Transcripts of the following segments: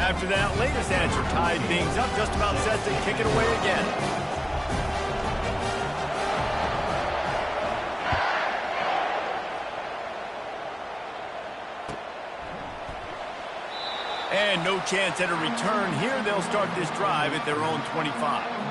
After that latest answer tied things up, just about set to kick it away again. And no chance at a return here. They'll start this drive at their own 25.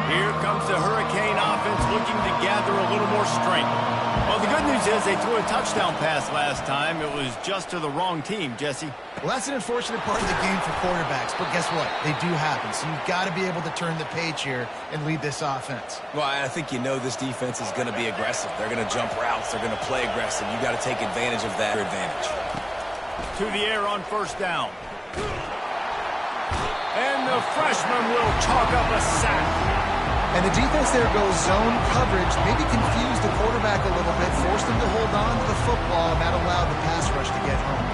Here comes the Hurricane offense looking to gather a little more strength. Well, the good news is they threw a touchdown pass last time. It was just to the wrong team, Jesse. Well, that's an unfortunate part of the game for quarterbacks, but guess what? They do happen, so you've got to be able to turn the page here and lead this offense. Well, I think you know this defense is going to be aggressive. They're going to jump routes. They're going to play aggressive. You got to take advantage of that advantage. To the air on first down. And the freshman will chalk up a sack. And the defense there goes zone coverage, maybe confused the quarterback a little bit, forced him to hold on to the football, and that allowed the pass rush to get home.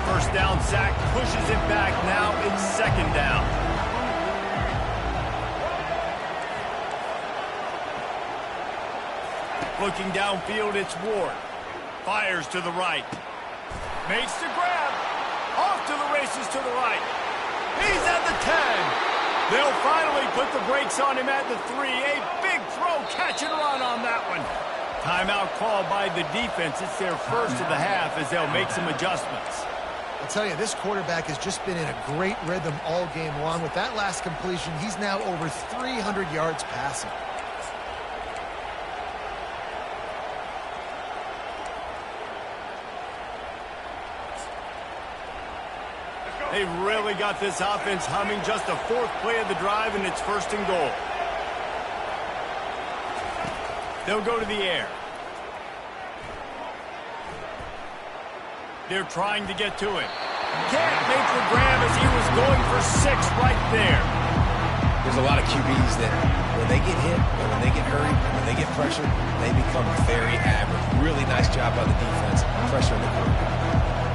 First down sack pushes it back. Now it's second down. Looking downfield, it's Ward. Fires to the right. Makes the grab. Off to the races to the right. He's at the 10. They'll finally put the brakes on him at the 3. A big throw, catch and run on that one. Timeout called by the defense. It's their first of the half as they'll make some adjustments. I'll tell you, this quarterback has just been in a great rhythm all game long. With that last completion, he's now over 300 yards passing. They've really got this offense humming. Just the fourth play of the drive, and it's first and goal. They'll go to the air. They're trying to get to him. Can't make the grab as he was going for 6 right there. There's a lot of QBs that when they get hit, or when they get hurried, when they get pressured, they become very average. Really nice job by the defense, pressuring the quarterback.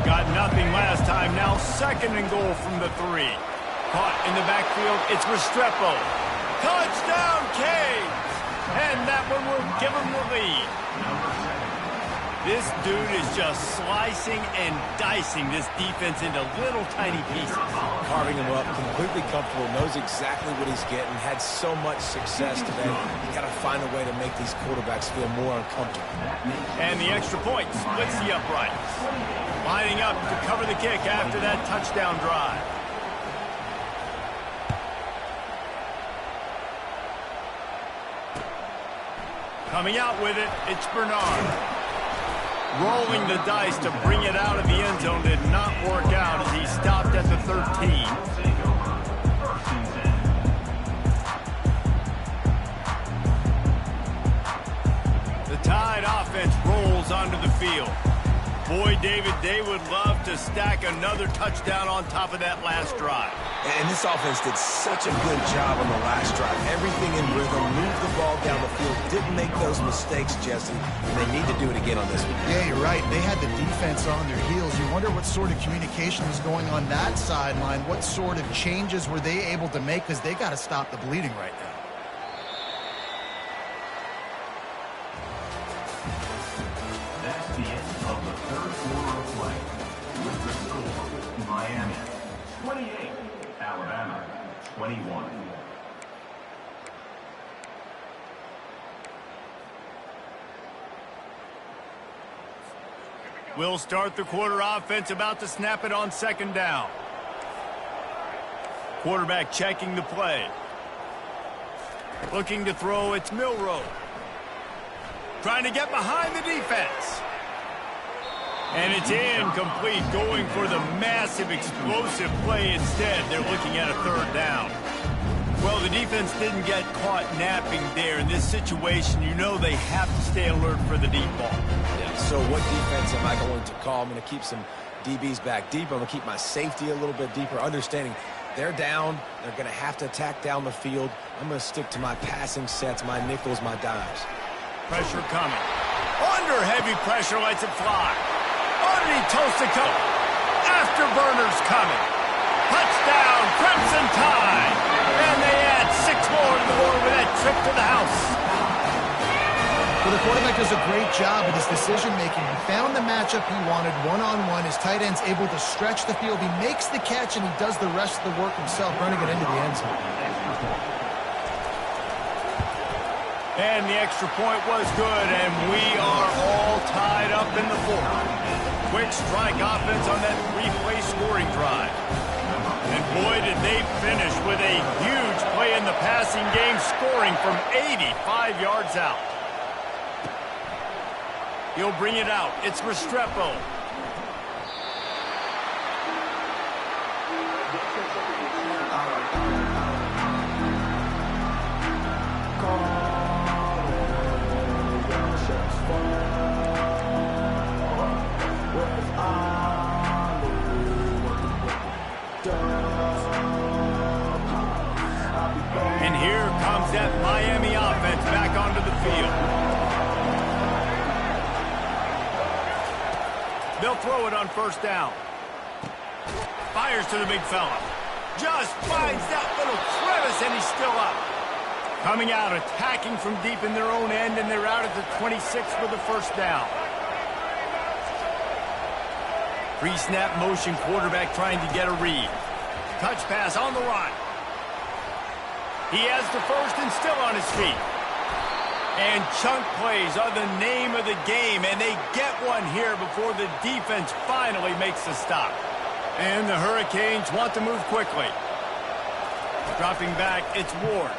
Got nothing last time. Now second and goal from the 3. Caught in the backfield. It's Restrepo. Touchdown, Canes! And that one will give him the lead. This dude is just slicing and dicing this defense into little tiny pieces. Carving him up, completely comfortable, knows exactly what he's getting, had so much success today. You got to find a way to make these quarterbacks feel more uncomfortable. And the extra point splits the uprights. Lining up to cover the kick after that touchdown drive. Coming out with it, it's Bernard. Rolling the dice to bring it out of the end zone did not work out as he stopped at the 13. The Tide offense rolls onto the field. Boy, David, they would love to stack another touchdown on top of that last drive. And this offense did such a good job on the last drive. Everything in rhythm, moved the ball down the field, didn't make those mistakes, Jesse, and they need to do it again on this one. Yeah, you're right. They had the defense on their heels. You wonder what sort of communication was going on that sideline. What sort of changes were they able to make, because they got to stop the bleeding right now. That's the end of the third quarter of play. With the score, Miami 28, Alabama 21. We'll start the quarter offense, about to snap it on second down. Quarterback checking the play. Looking to throw, it's Milroe. Trying to get behind the defense. And it's incomplete, going for the massive explosive play instead. They're looking at a third down. Well, the defense didn't get caught napping there. In this situation, you know they have to stay alert for the deep ball. Yeah, so what defense am I going to call? I'm going to keep some DBs back deep. I'm going to keep my safety a little bit deeper, understanding they're down. They're going to have to attack down the field. I'm going to stick to my passing sets, my nickels, my dimes. Pressure coming. Under heavy pressure, lets it fly. Underneath toast to coat. Afterburners coming. Touchdown, Crimson Tide. And they add trip to the house. Well, the quarterback does a great job with his decision-making. He found the matchup he wanted one-on-one. His tight end's able to stretch the field. He makes the catch, and he does the rest of the work himself, running it into the end zone. And the extra point was good, and we are all tied up in the fourth. Quick strike offense on that three-play scoring drive. And boy, did they finish with a huge play in the passing game, scoring from 85 yards out. He'll bring it out. It's Restrepo. And here comes that Miami offense back onto the field. They'll throw it on first down. Fires to the big fella. Just finds that little crevice, and he's still up. Coming out, attacking from deep in their own end, and they're out at the 26 for the first down. Pre-snap motion quarterback trying to get a read. Touch pass on the run. He has the first and still on his feet. And chunk plays are the name of the game, and they get one here before the defense finally makes the stop. And the Hurricanes want to move quickly. Dropping back, it's Ward.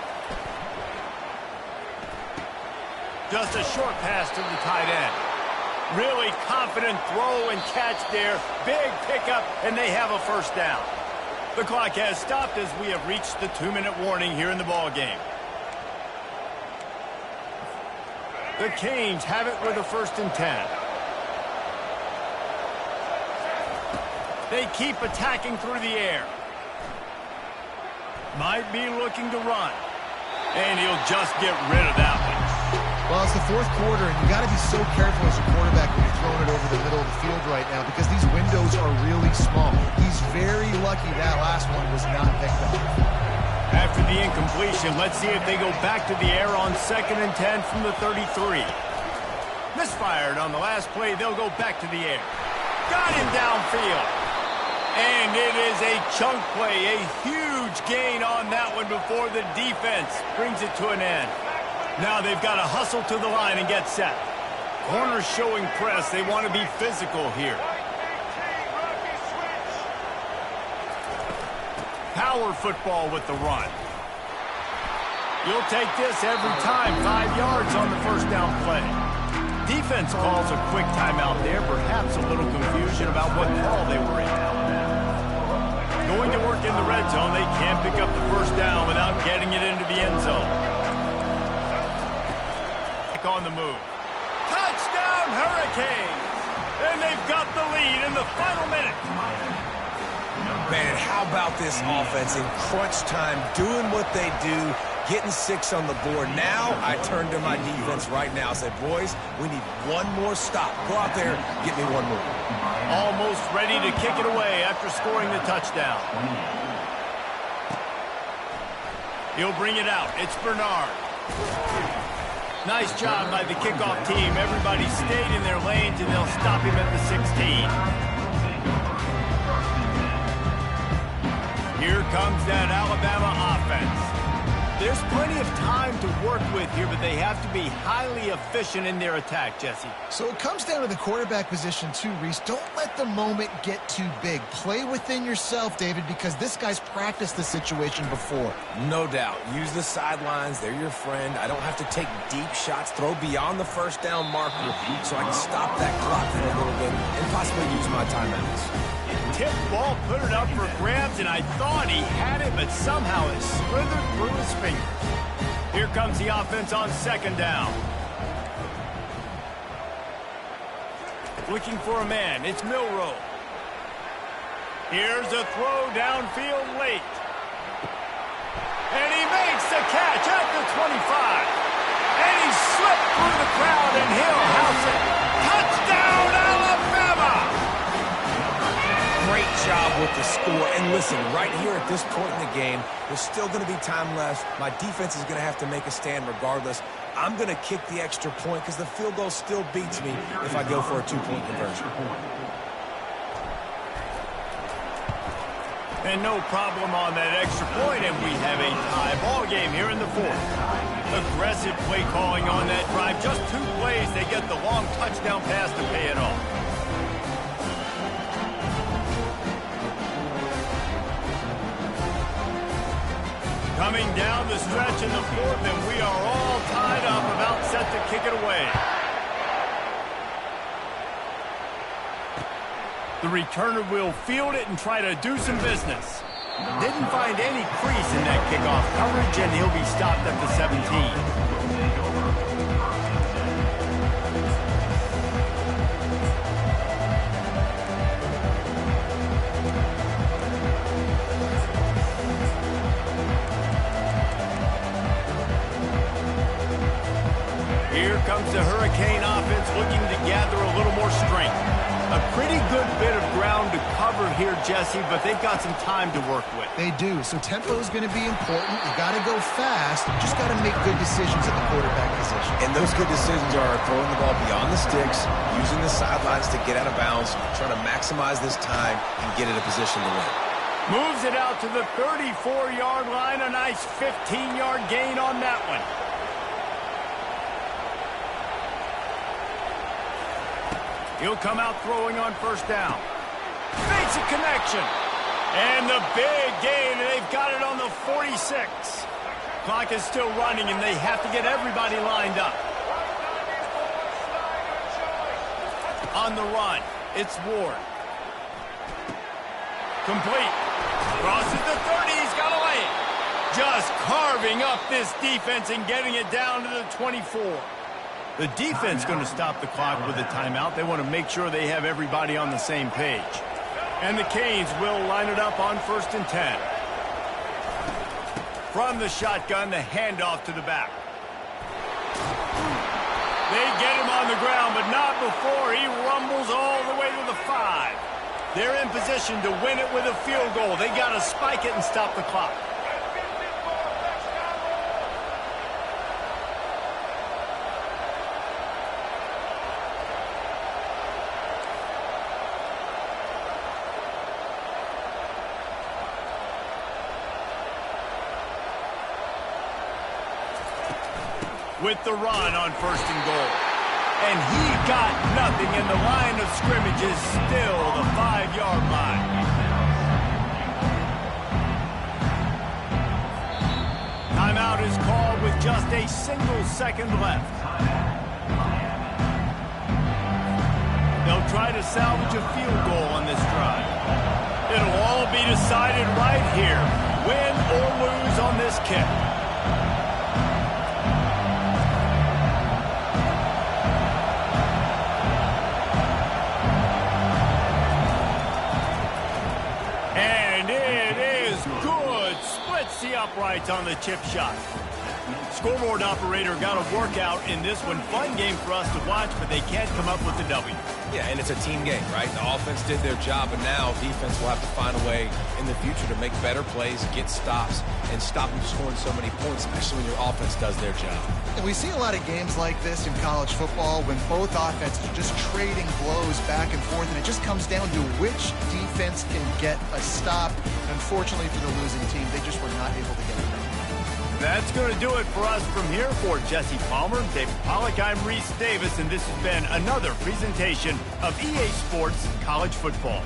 Just a short pass to the tight end. Really confident throw and catch there. Big pickup, and they have a first down. The clock has stopped as we have reached the 2-minute warning here in the ball game. The Canes have it with a 1st and 10. They keep attacking through the air. Might be looking to run. And he'll just get rid of that one. Well, it's the fourth quarter, and you got to be so careful as a quarterback when you're throwing it over the middle of the field right now because these windows are really small. He's very lucky that last one was not picked up. After the incompletion, let's see if they go back to the air on 2nd and 10 from the 33. Misfired on the last play. They'll go back to the air. Got him downfield. And it is a chunk play, a huge gain on that one before the defense brings it to an end. Now they've got to hustle to the line and get set. Corners showing press. They want to be physical here. Power football with the run. You'll take this every time. 5 yards on the first down play. Defense calls a quick timeout there. Perhaps a little confusion about what call they were in. Going to work in the red zone. They can't pick up the first down without getting it into the end zone. On the move. Touchdown, Hurricanes! And they've got the lead in the final minute. Man, how about this offense in crunch time, doing what they do, getting 6 on the board. Now I turn to my defense right now and say, boys, we need one more stop. Go out there, get me one more. Almost ready to kick it away after scoring the touchdown. He'll bring it out. It's Bernard. Nice job by the kickoff team. Everybody stayed in their lanes, and they'll stop him at the 16. Here comes that Alabama offense. There's plenty of time to work with here, but they have to be highly efficient in their attack, Jesse. So it comes down to the quarterback position too, Reese. Don't let the moment get too big. Play within yourself, David, because this guy's practiced the situation before. No doubt. Use the sidelines. They're your friend. I don't have to take deep shots, throw beyond the first down marker so I can stop that clock for a little bit and possibly use my timeouts. Tip ball, put it up for grabs, and I thought he had it, but somehow it slithered through his fingers. Here comes the offense on 2nd down. Looking for a man. It's Milroe. Here's a throw downfield late. And he makes the catch at the 25. And he slipped through the crowd, and he'll house it. Touchdown, Alabama! Great job with the score. And listen, right here at this point in the game, there's still going to be time left. My defense is going to have to make a stand regardless. I'm going to kick the extra point because the field goal still beats me if I go for a two-point conversion. And no problem on that extra point, and we have a tie ball game here in the fourth. Aggressive play calling on that drive. Just 2 plays, they get the long touchdown pass to pay it off. Coming down the stretch in the fourth, and we are all tied up, about set to kick it away. The returner will field it and try to do some business. Didn't find any crease in that kickoff coverage, and he'll be stopped at the 17. Here comes the Hurricane offense looking to gather a little more strength. A pretty good bit of ground to cover here, Jesse, but they've got some time to work with. They do, so tempo is going to be important. You got to go fast. You just got to make good decisions at the quarterback position. And those good decisions are throwing the ball beyond the sticks, using the sidelines to get out of bounds, trying to maximize this time and get in a position to win. Moves it out to the 34-yard line. A nice 15-yard gain on that one. He'll come out throwing on first down. Makes a connection. And the big gain, and they've got it on the 46. Clock is still running, and they have to get everybody lined up. On the run, it's Ward. Complete. Crosses the 30, he's got to lay it. Just carving up this defense and getting it down to the 24. The defense going to stop the clock with a timeout. They want to make sure they have everybody on the same page. And the Canes will line it up on 1st and 10. From the shotgun, the handoff to the back. They get him on the ground, but not before he rumbles all the way to the 5. They're in position to win it with a field goal. They got to spike it and stop the clock. With the run on 1st and goal. And he got nothing, and the line of scrimmage is still the 5-yard line. Timeout is called with just a single second left. They'll try to salvage a field goal on this drive. It'll all be decided right here, win or lose on this kick. The uprights on the chip shot. Scoreboard operator got a workout in this one. Fun game for us to watch, but they can't come up with the W. Yeah, and it's a team game, right? The offense did their job, and now defense will have to find a way in the future to make better plays, get stops, and stop them scoring so many points, especially when your offense does their job. And we see a lot of games like this in college football when both offenses are just trading blows back and forth, and it just comes down to which defense can get a stop. Unfortunately for the losing team, they just were not able to get it done. That's going to do it for us from here. For Jesse Palmer, David Pollack, I'm Reese Davis, and this has been another presentation of EA Sports College Football.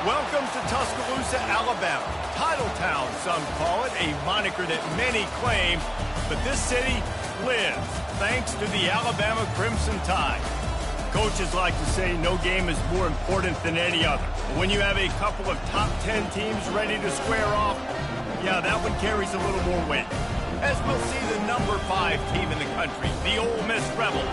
Welcome to Tuscaloosa, Alabama. Titletown, some call it, a moniker that many claim, but this city lives thanks to the Alabama Crimson Tide. Coaches like to say no game is more important than any other. But when you have a couple of top 10 teams ready to square off, yeah, that one carries a little more weight. As we'll see the number 5 team in the country, the Ole Miss Rebels,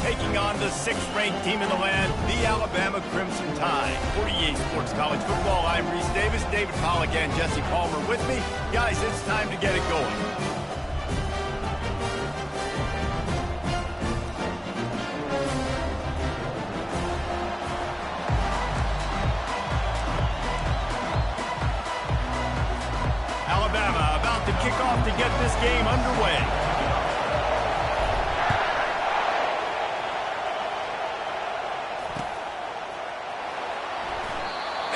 taking on the 6th-ranked team in the land, the Alabama Crimson Tide. For EA Sports College Football, I'm Reese Davis, David Pollock, and Jesse Palmer with me. Guys, it's time to get it going. Alabama about to kick off to get this game underway.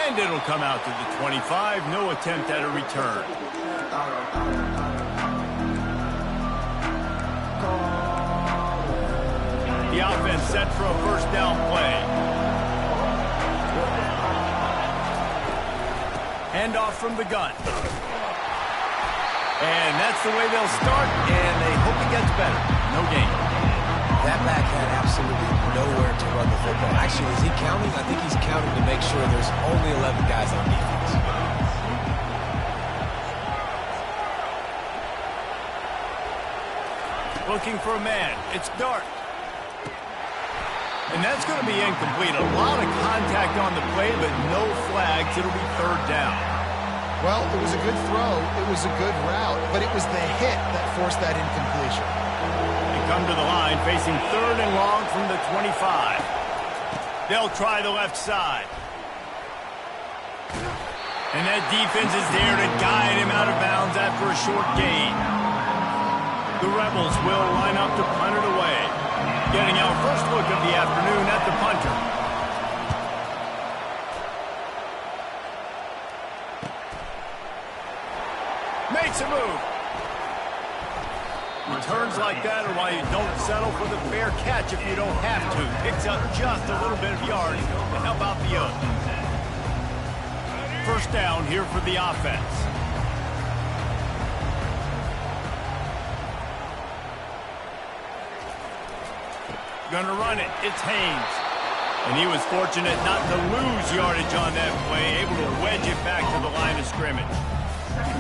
And it'll come out to the 25. No attempt at a return. The offense set for a first down play. Handoff from the gun. And that's the way they'll start, and they hope it gets better. No gain. That back had absolutely nowhere to run the football. Actually, is he counting? I think he's counting to make sure there's only 11 guys on defense. Looking for a man. It's Dart. And that's going to be incomplete. A lot of contact on the play, but no flags. It'll be third down. Well, it was a good throw, it was a good route, but it was the hit that forced that incompletion. They come to the line facing 3rd and long from the 25. They'll try the left side. And that defense is there to guide him out of bounds after a short gain. The Rebels will line up to punt it away. Getting our first look of the afternoon at the punter. Makes a move. Returns like that are why you don't settle for the fair catch if you don't have to. Picks up just a little bit of yards to help out the Oaks. First down here for the offense. Gonna run it. It's Haynes. And he was fortunate not to lose yardage on that play, able to wedge it back to the line of scrimmage.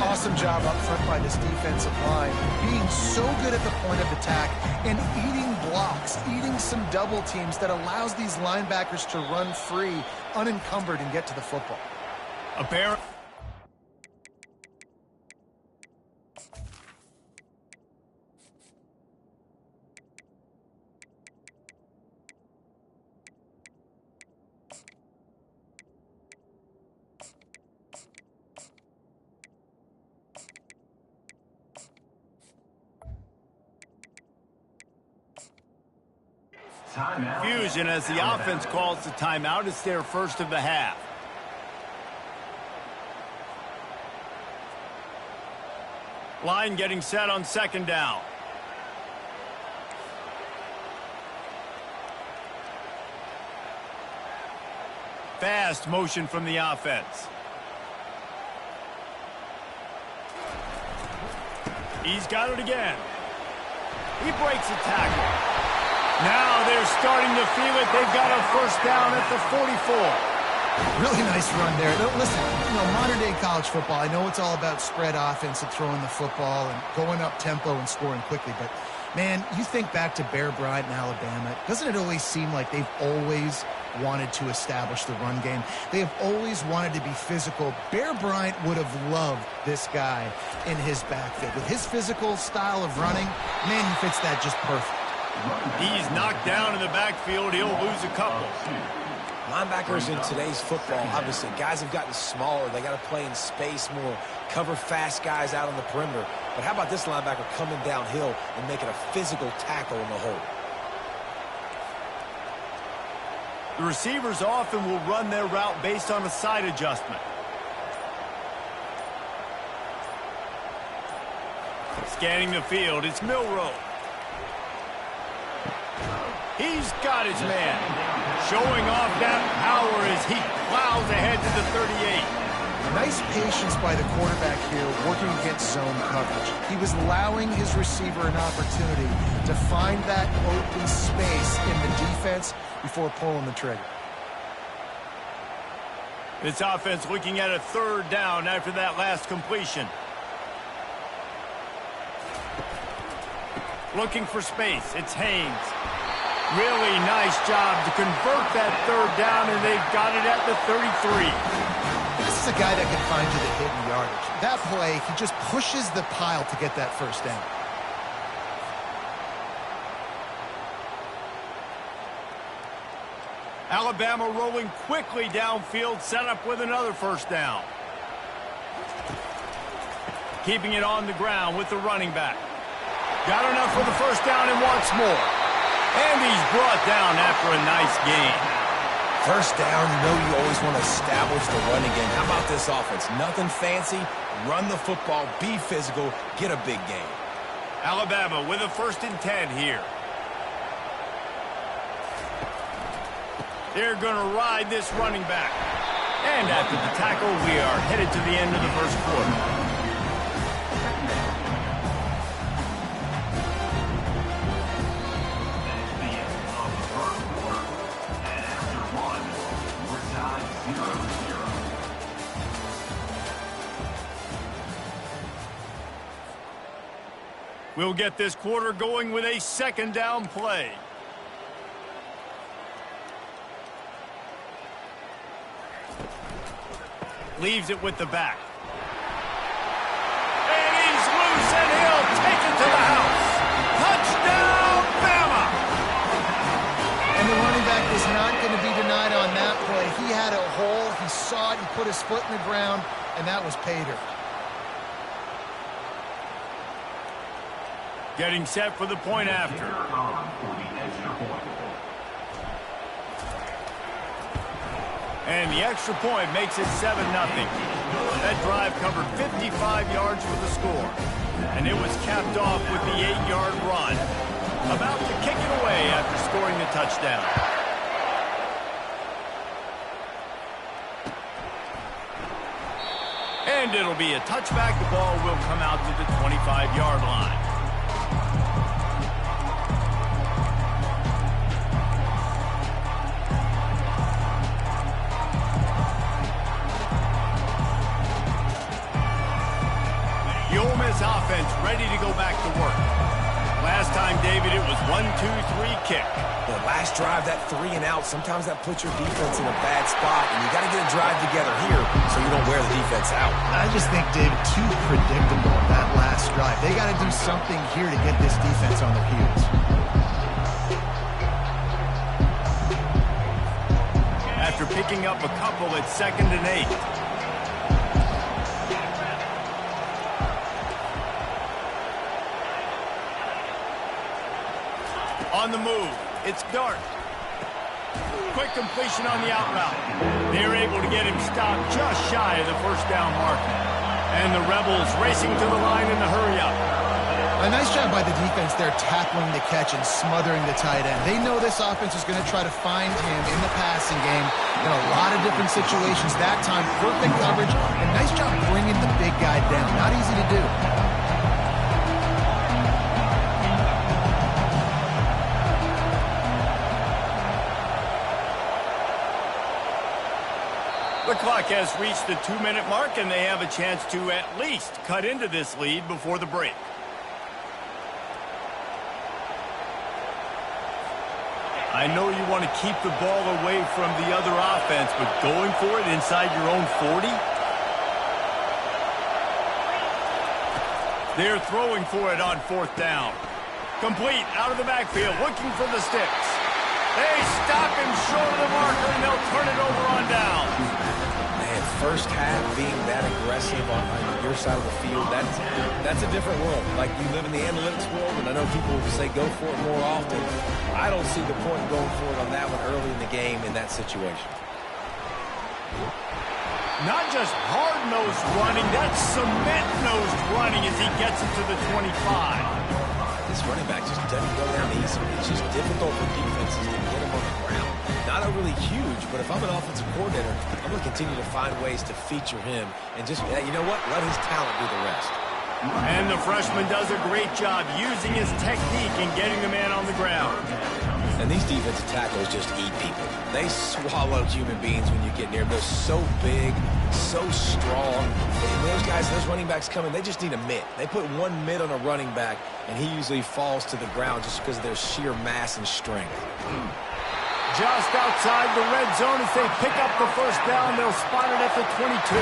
Awesome job up front by this defensive line, being so good at the point of attack and eating blocks, eating some double teams that allows these linebackers to run free, unencumbered, and get to the football. Apparent. Confusion as the offense calls the timeout. It's their first of the half. Line getting set on 2nd down. Fast motion from the offense. He's got it again. He breaks a tackle. Now they're starting to feel it. They've got a first down at the 44. Really nice run there. Listen, modern-day college football, I know it's all about spread offense and throwing the football and going up tempo and scoring quickly, but, man, you think back to Bear Bryant in Alabama, doesn't it always seem like they've always wanted to establish the run game? They have always wanted to be physical. Bear Bryant would have loved this guy in his backfield. With his physical style of running, man, he fits that just perfect. He's knocked down in the backfield. He'll lose a couple. Linebackers in today's football, obviously, guys have gotten smaller. They got to play in space more, cover fast guys out on the perimeter. But how about this linebacker coming downhill and making a physical tackle in the hole? The receivers often will run their route based on a side adjustment. Scanning the field, it's Milroe. He's got his man. Showing off that power as he plows ahead to the 38. Nice patience by the quarterback here working against zone coverage. He was allowing his receiver an opportunity to find that open space in the defense before pulling the trigger. This offense looking at a third down after that last completion. Looking for space. It's Haynes. Really nice job to convert that third down, and they've got it at the 33. This is a guy that can find you the hidden yardage. That play, he just pushes the pile to get that first down. Alabama rolling quickly downfield, set up with another first down. Keeping it on the ground with the running back. Got enough for the first down and wants more. And he's brought down after a nice gain. First down, you know you always want to establish the running game. How about this offense? Nothing fancy. Run the football, be physical, get a big gain. Alabama with a 1st and 10 here. They're going to ride this running back. And after the tackle, we are headed to the end of the first quarter. We'll get this quarter going with a 2nd down play. Leaves it with the back. And he's loose, and he'll take it to the house. Touchdown, Bama! And the running back was not going to be denied on that play. He had a hole, he saw it, he put his foot in the ground, and that was pay dirt. Getting set for the point after. And the extra point makes it 7-0. That drive covered 55 yards for the score. And it was capped off with the 8-yard run. About to kick it away after scoring the touchdown. And it'll be a touchback. The ball will come out to the 25-yard line. Offense ready to go back to work. Last time, David, it was 1-2-3 kick. The last drive, that 3 and out, sometimes that puts your defense in a bad spot, and you got to get a drive together here so you don't wear the defense out. I just think, David, too predictable that last drive. They got to do something here to get this defense on their heels. After picking up a couple, it's 2nd and 8. On the move, it's Dart. Quick completion on the out route. They're able to get him stopped just shy of the first down marker. And the Rebels racing to the line in the hurry-up. A nice job by the defense there tackling the catch and smothering the tight end. They know this offense is going to try to find him in the passing game in a lot of different situations. That time, perfect coverage, and nice job bringing the big guy down. Not easy to do. The clock has reached the 2-minute mark, and they have a chance to at least cut into this lead before the break. I know you want to keep the ball away from the other offense, but going for it inside your own 40? They're throwing for it on 4th down. Complete out of the backfield, looking for the sticks. They stop him short of the marker, and they'll turn it over on down. Man, first half being that aggressive on your side of the field, that's a different world. Like, you live in the analytics world, and I know people say go for it more often. I don't see the point going for it on that one early in the game in that situation. Not just hard-nosed running, that's cement-nosed running as he gets it to the 25. This running back just doesn't go down easy. It's just difficult for defenses to get him on the ground. Not overly necessarily huge, but if I'm an offensive coordinator, I'm going to continue to find ways to feature him and just, you know what, let his talent do the rest. And the freshman does a great job using his technique and getting the man on the ground. And these defensive tackles just eat people. They swallow human beings when you get near them. They're so big, so strong. And those guys, those running backs coming, they just need a mid. They put one mid on a running back, and he usually falls to the ground just because of their sheer mass and strength. Just outside the red zone as they pick up the first down. They'll spot it at the 22.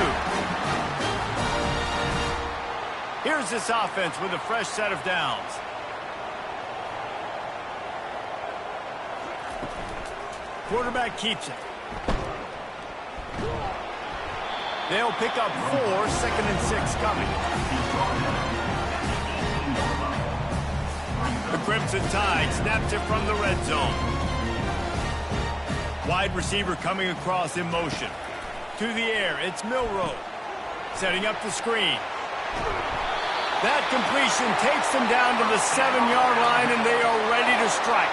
Here's this offense with a fresh set of downs. Quarterback keeps it. They'll pick up 4, 2nd and 6 coming. The Crimson Tide snaps it from the red zone. Wide receiver coming across in motion. To the air, it's Milroe. Setting up the screen. That completion takes them down to the 7-yard line, and they are ready to strike.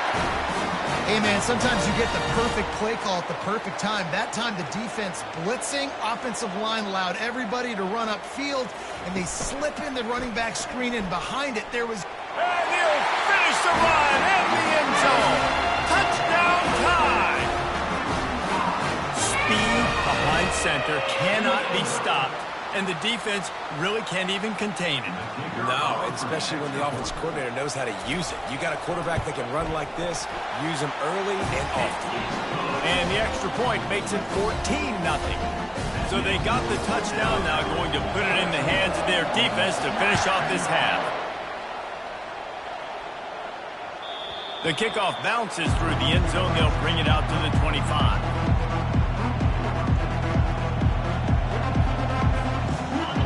Hey, man, sometimes you get the perfect play call at the perfect time. That time the defense blitzing, offensive line allowed everybody to run upfield, and they slip in the running back screen, and behind it there was... And he'll finish the run in the end zone. Touchdown Tide. Speed behind center cannot be stopped, and the defense really can't even contain it. No, especially when the offense coordinator knows how to use it. You got a quarterback that can run like this, use him early and often. And the extra point makes it 14-0. So they got the touchdown, now going to put it in the hands of their defense to finish off this half. The kickoff bounces through the end zone. They'll bring it out to the 25.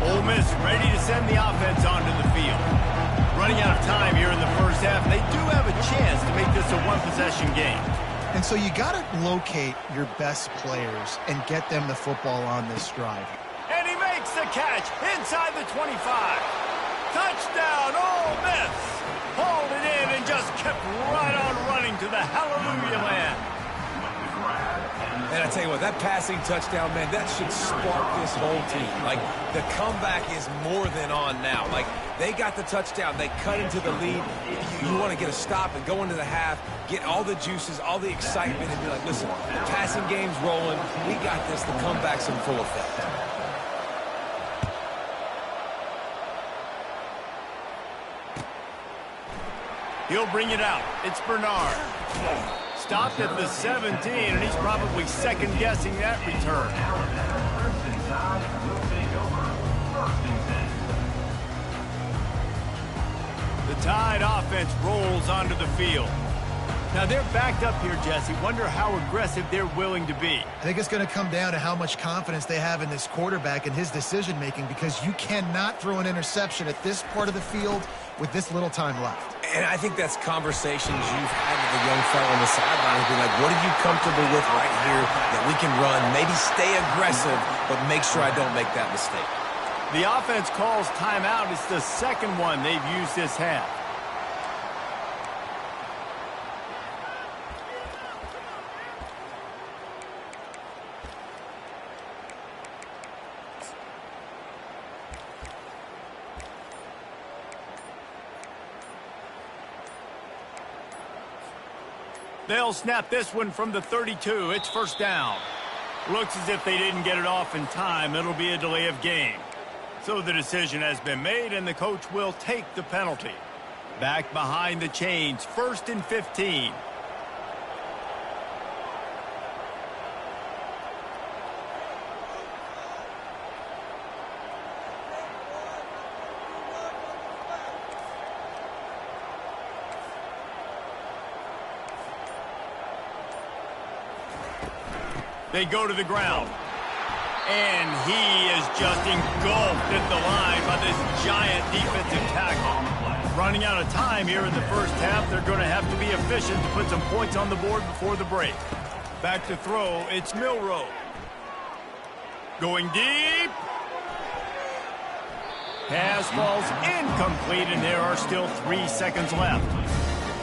Ole Miss ready to send the offense onto the field. Running out of time here in the first half. They do have a chance to make this a one-possession game. And so you got to locate your best players and get them the football on this drive. And he makes the catch inside the 25. Touchdown, Ole Miss. Hauled it in and just kept right on running to the hallelujah land. And I tell you what, that passing touchdown, man, that should spark this whole team. Like, the comeback is more than on now. Like, they got the touchdown. They cut into the lead. You want to get a stop and go into the half, get all the juices, all the excitement, and be like, listen, the passing game's rolling. We got this. The comeback's in full effect. He'll bring it out. It's Bernard. Stopped at the 17, and he's probably second-guessing that return. The Tide offense rolls onto the field. Now, they're backed up here, Jesse. Wonder how aggressive they're willing to be. I think it's going to come down to how much confidence they have in this quarterback and his decision-making, because you cannot throw an interception at this part of the field with this little time left. And I think that's conversations you've had with the young fellow on the sideline. Be like, what are you comfortable with right here that we can run? Maybe stay aggressive, but make sure I don't make that mistake. The offense calls timeout. It's the second one they've used this half. They'll snap this one from the 32. It's first down. Looks as if they didn't get it off in time. It'll be a delay of game. So the decision has been made, and the coach will take the penalty. Back behind the chains, 1st and 15. They go to the ground. And he is just engulfed at the line by this giant defensive tackle. Running out of time here in the first half. They're going to have to be efficient to put some points on the board before the break. Back to throw. It's Milroe. Going deep. Pass falls incomplete, and there are still 3 seconds left.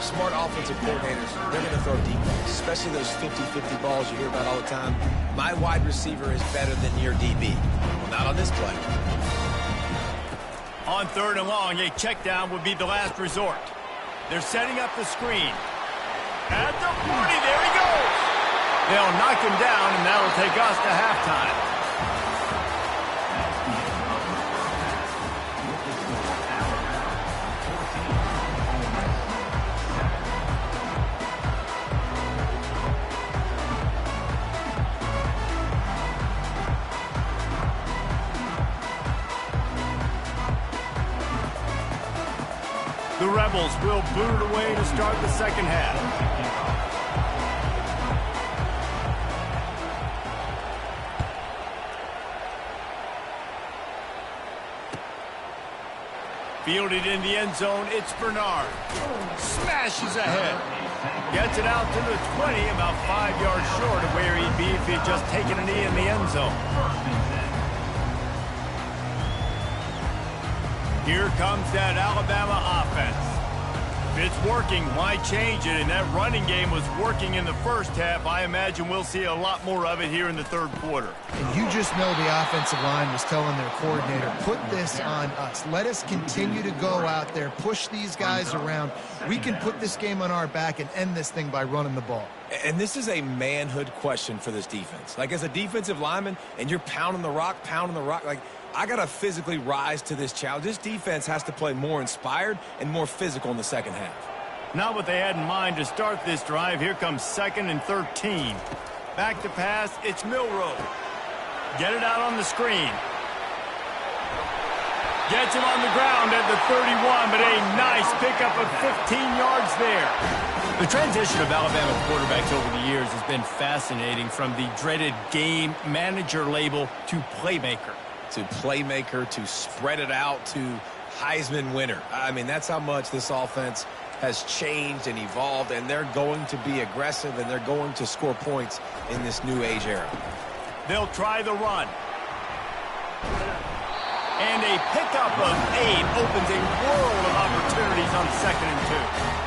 Smart offensive coordinators, they're going to throw deep balls, especially those 50-50 balls you hear about all the time. My wide receiver is better than your DB. Well, not on this play. On 3rd and long, a check down would be the last resort. They're setting up the screen. At the 40, there he goes. They'll knock him down, and that'll take us to halftime. The Rebels will boot it away to start the second half. Fielded in the end zone, it's Bernard. Smashes ahead. Gets it out to the 20, about 5 yards short of where he'd be if he'd just taken a knee in the end zone. Here comes that Alabama offense. If it's working, why change it? And that running game was working in the first half. I imagine we'll see a lot more of it here in the third quarter. And you just know the offensive line was telling their coordinator, put this on us. Let us continue to go out there, push these guys around. We can put this game on our back and end this thing by running the ball. And this is a manhood question for this defense. Like, as a defensive lineman, and you're pounding the rock, like, I got to physically rise to this challenge. This defense has to play more inspired and more physical in the second half. Not what they had in mind to start this drive. Here comes 2nd and 13. Back to pass, it's Milroe. Get it out on the screen. Gets him on the ground at the 31, but a nice pickup of 15 yards there. The transition of Alabama quarterbacks over the years has been fascinating, from the dreaded game manager label to playmaker. To spread it out, to Heisman winner. I mean, that's how much this offense has changed and evolved, and they're going to be aggressive, and they're going to score points in this new age era. They'll try the run. And a pickup of 8 opens a world of opportunities on 2nd and 2.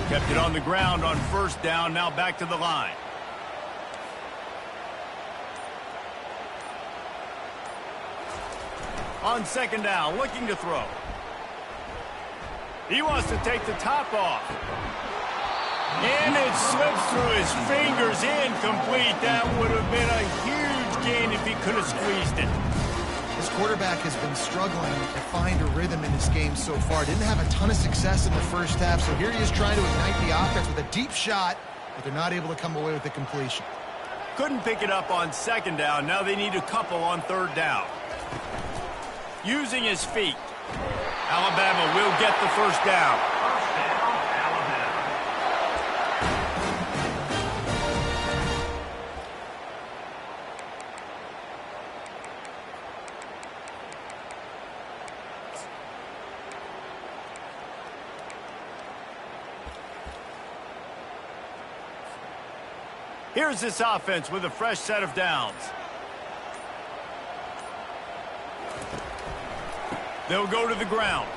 Kept it on the ground on 1st down, now back to the line. On 2nd down, looking to throw. He wants to take the top off. And it slips through his fingers, incomplete. That would have been a huge gain if he could have squeezed it. This quarterback has been struggling to find a rhythm in this game so far. Didn't have a ton of success in the first half, so here he is trying to ignite the offense with a deep shot, but they're not able to come away with the completion. Couldn't pick it up on 2nd down. Now they need a couple on 3rd down. Using his feet, Alabama will get the 1st down. Here's this offense with a fresh set of downs. They'll go to the ground.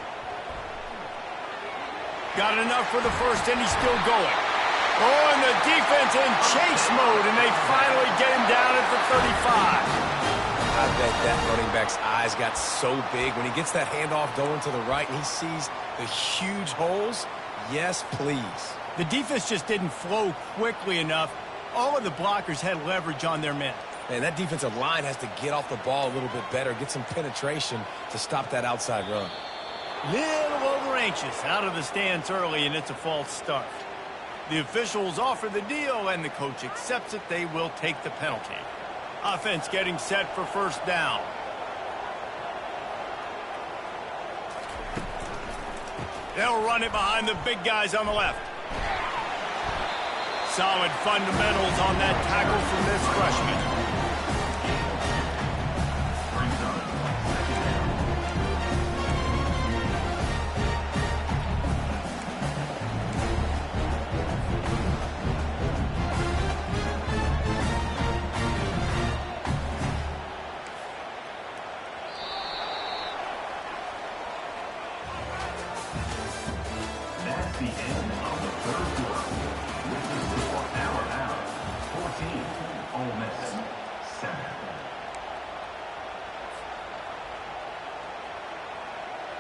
Got enough for the 1st, and he's still going. Oh, and the defense in chase mode, and they finally get him down at the 35. I bet that running back's eyes got so big when he gets that handoff going to the right and he sees the huge holes. Yes, please. The defense just didn't flow quickly enough. All of the blockers had leverage on their men. Man, that defensive line has to get off the ball a little bit better, get some penetration to stop that outside run. Little over anxious, out of the stance early, and it's a false start. The officials offer the deal, and the coach accepts it. They will take the penalty. Offense getting set for 1st down. They'll run it behind the big guys on the left. Solid fundamentals on that tackle from this freshman.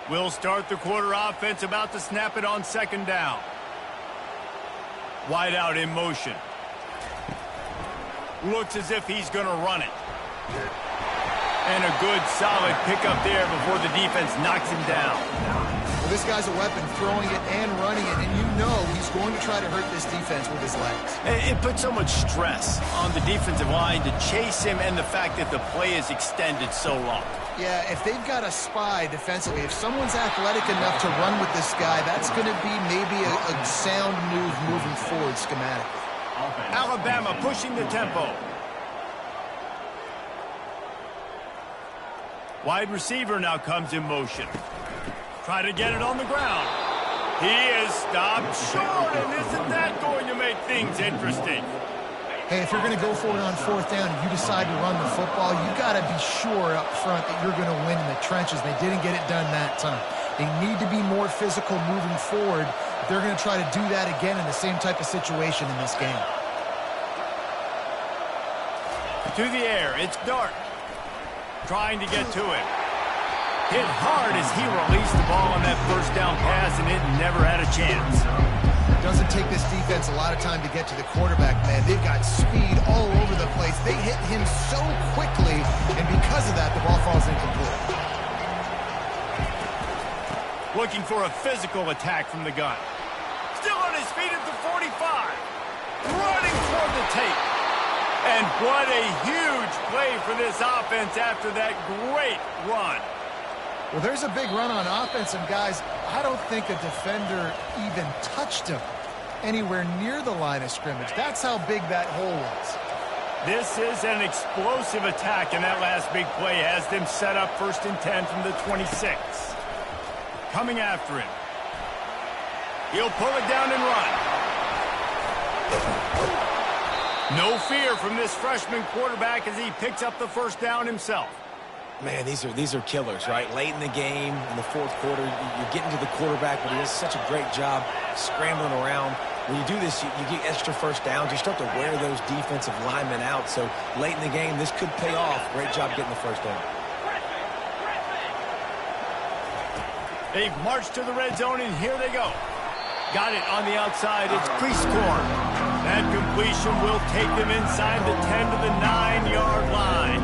We'll start the quarter offense, about to snap it on second down. Wide out in motion. Looks as if he's going to run it. And a good, solid pickup there before the defense knocks him down. Well, this guy's a weapon, throwing it and running it, and you know he's going to try to hurt this defense with his legs. It puts so much stress on the defensive line to chase him, and the fact that the play is extended so long. Yeah, if they've got a spy defensively, if someone's athletic enough to run with this guy, that's going to be maybe a sound move moving forward schematically. Alabama pushing the tempo. Wide receiver now comes in motion. Try to get it on the ground. He is stopped short, and isn't that going to make things interesting? Hey, if you're going to go for it on fourth down and you decide to run the football, you got to be sure up front that you're going to win in the trenches. They didn't get it done that time. They need to be more physical moving forward if they're going to try to do that again in the same type of situation in this game. To the air, it's Dart. Trying to get to it. Hit hard as he released the ball on that first down pass, and it never had a chance. Doesn't take this defense a lot of time to get to the quarterback, man. They've got speed all over the place. They hit him so quickly, and because of that, the ball falls incomplete. Looking for a physical attack from the gun. Still on his feet at the 45. Running toward the tape. And what a huge play for this offense after that great run. Well, there's a big run on offense, and guys, I don't think a defender even touched him anywhere near the line of scrimmage. That's how big that hole was. This is an explosive attack, and that last big play has them set up 1st and 10 from the 26. Coming after him. He'll pull it down and run. No fear from this freshman quarterback as he picks up the first down himself. Man, these are killers, right? Late in the game, in the fourth quarter, you're getting to the quarterback, but he does such a great job scrambling around. When you do this, you get extra first downs. You start to wear those defensive linemen out. So late in the game, this could pay off. Great job getting the first down. They've marched to the red zone, and here they go. Got it on the outside. It's Prieskorn. That completion will take them inside the 10 to the 9-yard line.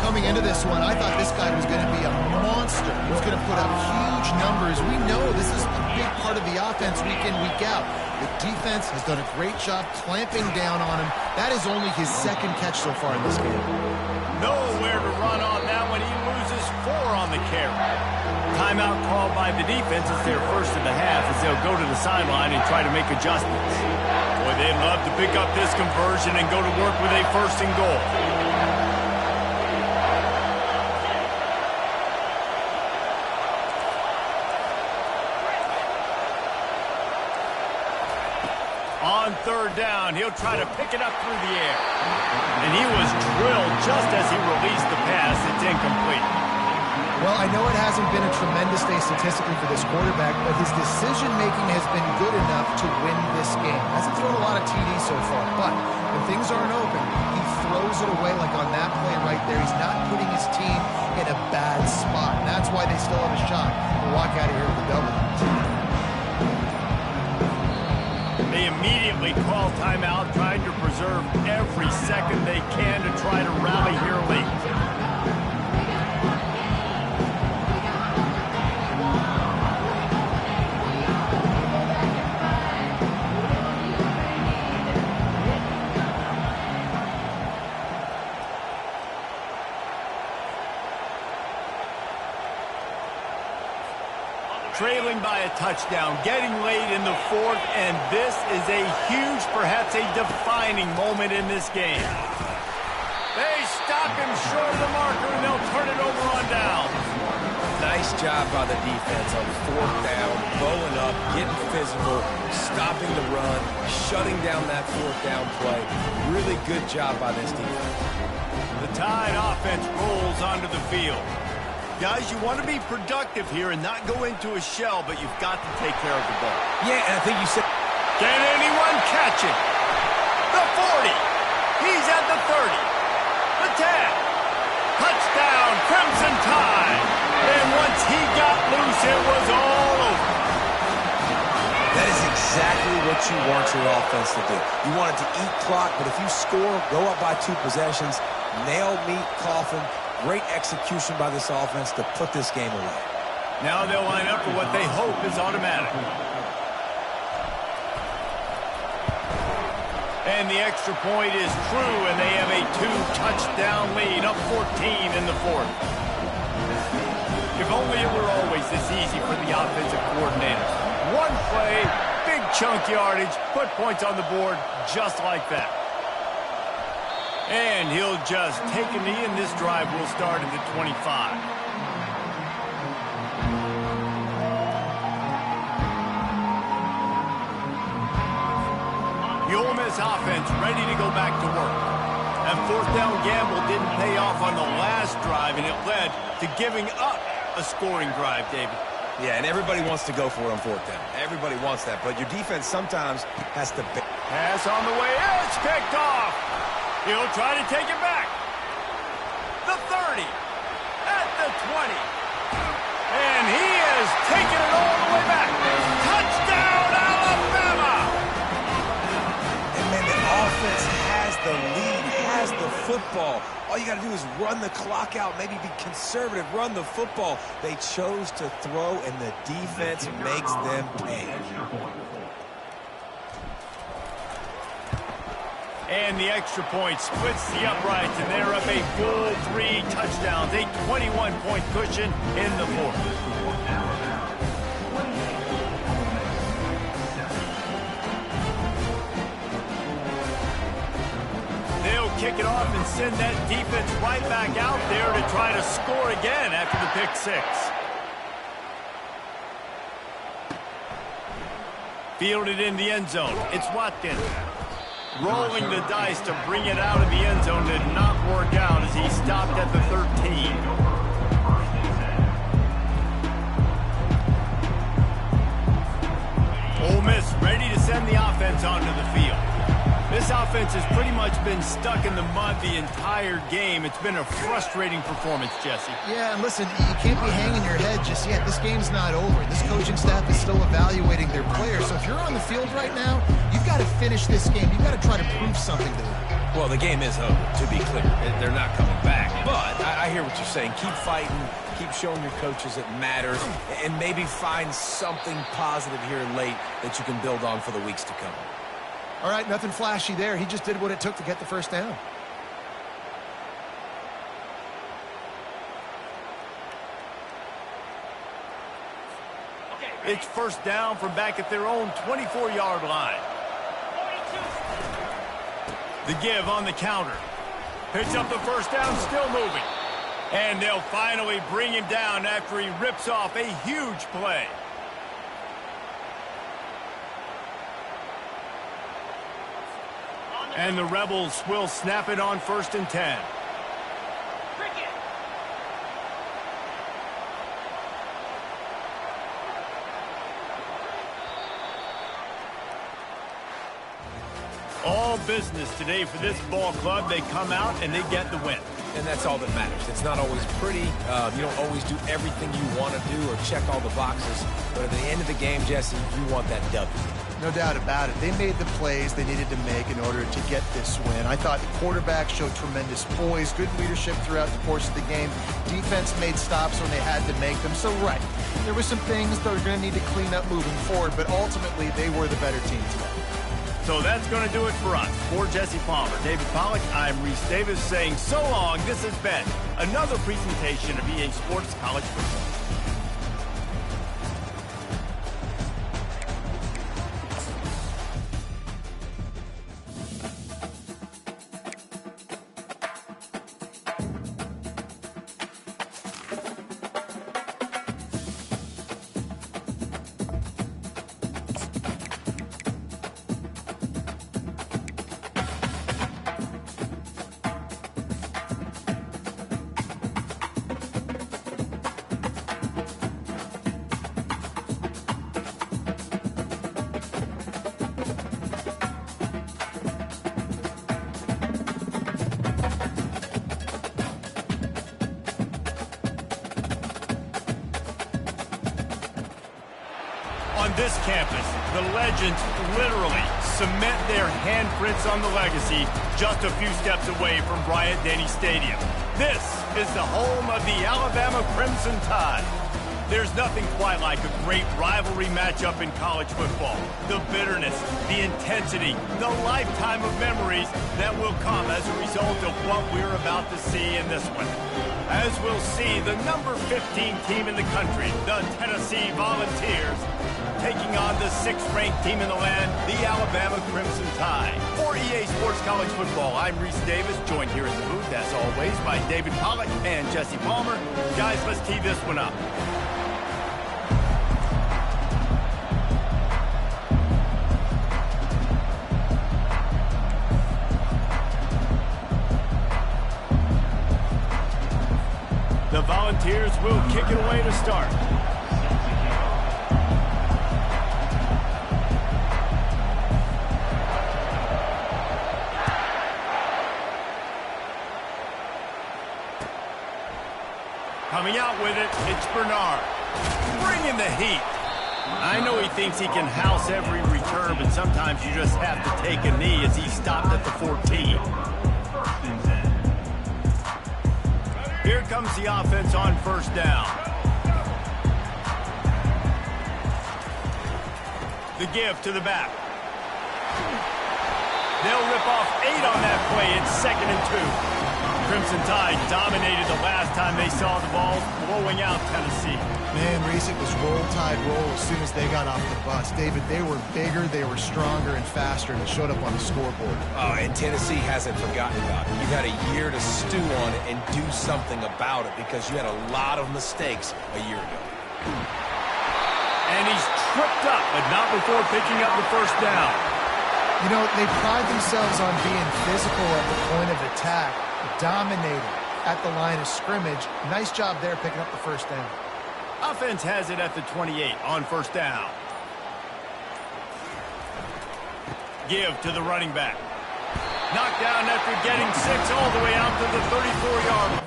Coming into this one, I thought this guy was going to be a monster. He was going to put up huge numbers. We know this is a big part of the offense week in, week out. The defense has done a great job clamping down on him. That is only his second catch so far in this game. Nowhere to run on that one. He loses 4 on the carry. Timeout called by the defense. It's their first of the half as they'll go to the sideline and try to make adjustments. Boy, they'd love to pick up this conversion and go to work with a 1st and goal. On 3rd down, he'll try to pick it up through the air. And he was drilled just as he released the pass. It's incomplete. Well, I know it hasn't been a tremendous day statistically for this quarterback, but his decision-making has been good enough to win this game. Hasn't thrown a lot of TDs so far, but when things aren't open, he throws it away like on that play right there. He's not putting his team in a bad spot, and that's why they still have a shot to walk out of here with a double. They immediately call timeout, trying to preserve every second they can to try to rally here late. Trailing by a touchdown, getting late in the 4th, and this is a huge, perhaps a defining moment in this game. They stop him short of the marker, and they'll turn it over on down. Nice job by the defense on 4th down, bowing up, getting physical, stopping the run, shutting down that 4th down play. Really good job by this defense. The Tide offense rolls onto the field. Guys, you want to be productive here and not go into a shell, but you've got to take care of the ball. Yeah, and I think you said... Can anyone catch it? The 40. He's at the 30. The 10. Touchdown, Crimson Tide. And once he got loose, it was all over. That is exactly what you want your offense to do. You want it to eat clock, but if you score, go up by 2 possessions, nail meat coffin, great execution by this offense to put this game away. Now they'll line up for what they hope is automatic. And the extra point is true, and they have a 2-touchdown lead, up 14 in the 4th. If only it were always this easy for the offensive coordinators. One play, big chunk yardage, put points on the board just like that. And he'll just take a knee, and this drive will start at the 25. The Ole Miss offense ready to go back to work. That 4th down gamble didn't pay off on the last drive, and it led to giving up a scoring drive, David. Yeah, and everybody wants to go for it on 4th down. Everybody wants that, but your defense sometimes has to... Pass on the way. It's picked off. He'll try to take it back. The 30. At the 20. And he has taken it all the way back. Touchdown, Alabama! And man, the offense has the lead, has the football. All you got to do is run the clock out, maybe be conservative, run the football. They chose to throw, and the defense makes them pay. And the extra point splits the uprights, and they're up a full 3 touchdowns, a 21-point cushion in the 4th. Kick it off and send that defense right back out there to try to score again after the pick 6. Fielded in the end zone. It's Watkins. Rolling the dice to bring it out of the end zone did not work out as he stopped at the 13. Ole Miss ready to send the offense onto the field. This offense has pretty much been stuck in the mud the entire game. It's been a frustrating performance, Jesse. Yeah, and listen, you can't be hanging your head just yet. This game's not over. This coaching staff is still evaluating their players. So if you're on the field right now, you've got to finish this game. You've got to try to prove something to them. Well, the game is over, to be clear. They're not coming back. But I hear what you're saying. Keep fighting. Keep showing your coaches it matters. And maybe find something positive here late that you can build on for the weeks to come. All right, nothing flashy there. He just did what it took to get the first down. It's first down from back at their own 24-yard line. The give on the counter. Picks up the first down, still moving. And they'll finally bring him down after he rips off a huge play. And the Rebels will snap it on 1st and 10. All business today for this ball club. They come out and they get the win. And that's all that matters. It's not always pretty. You don't always do everything you want to do or check all the boxes. But at the end of the game, Jesse, you want that W. No doubt about it. They made the plays they needed to make in order to get this win. I thought the quarterback showed tremendous poise, good leadership throughout the course of the game. Defense made stops when they had to make them. So, right, there were some things that we're going to need to clean up moving forward, but ultimately they were the better team today. So that's going to do it for us. For Jesse Palmer, David Pollack, I'm Reese Davis saying so long. This has been another presentation of EA Sports College Football. On this campus, the legends literally cement their handprints on the legacy just a few steps away from Bryant-Denny Stadium. This is the home of the Alabama Crimson Tide. There's nothing quite like a great rivalry matchup in college football. The bitterness, the intensity, the lifetime of memories that will come as a result of what we're about to see in this one. As we'll see, the number 15 team in the country, the Tennessee Volunteers, taking on the 6th-ranked team in the land, the Alabama Crimson Tide. For EA Sports College Football, I'm Reese Davis, joined here in the booth, as always, by David Pollack and Jesse Palmer. Guys, let's tee this one up. The Volunteers will kick it away to start. Coming out with it, it's Bernard. Bringing the heat. I know he thinks he can house every return, but sometimes you just have to take a knee as he stopped at the 14. Here comes the offense on first down. The give to the back. They'll rip off 8 on that play. It's 2nd and 2. Crimson Tide dominated the last time they saw the ball, blowing out Tennessee. Man, Reese, it was roll tide roll as soon as they got off the bus. David, they were bigger, they were stronger and faster, and it showed up on the scoreboard. Oh, and Tennessee hasn't forgotten about it. You've had a year to stew on it and do something about it because you had a lot of mistakes a year ago. And he's tripped up, but not before picking up the first down. You know, they pride themselves on being physical at the point of attack, dominating at the line of scrimmage. Nice job there picking up the first down. Offense has it at the 28 on first down. Give to the running back. Knocked down after getting 6 all the way out to the 34-yard line.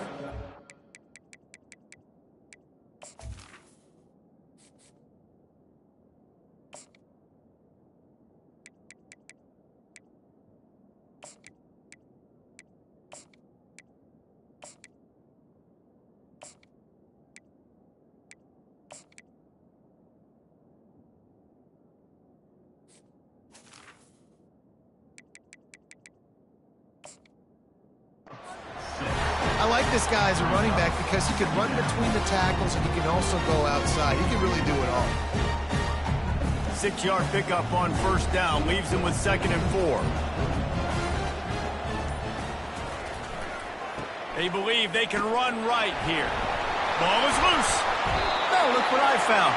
I like this guy as a running back because he can run between the tackles and he can also go outside. He can really do it all. 6-yard pickup on first down leaves him with 2nd and 4. They believe they can run right here. Ball is loose. Now look what I found.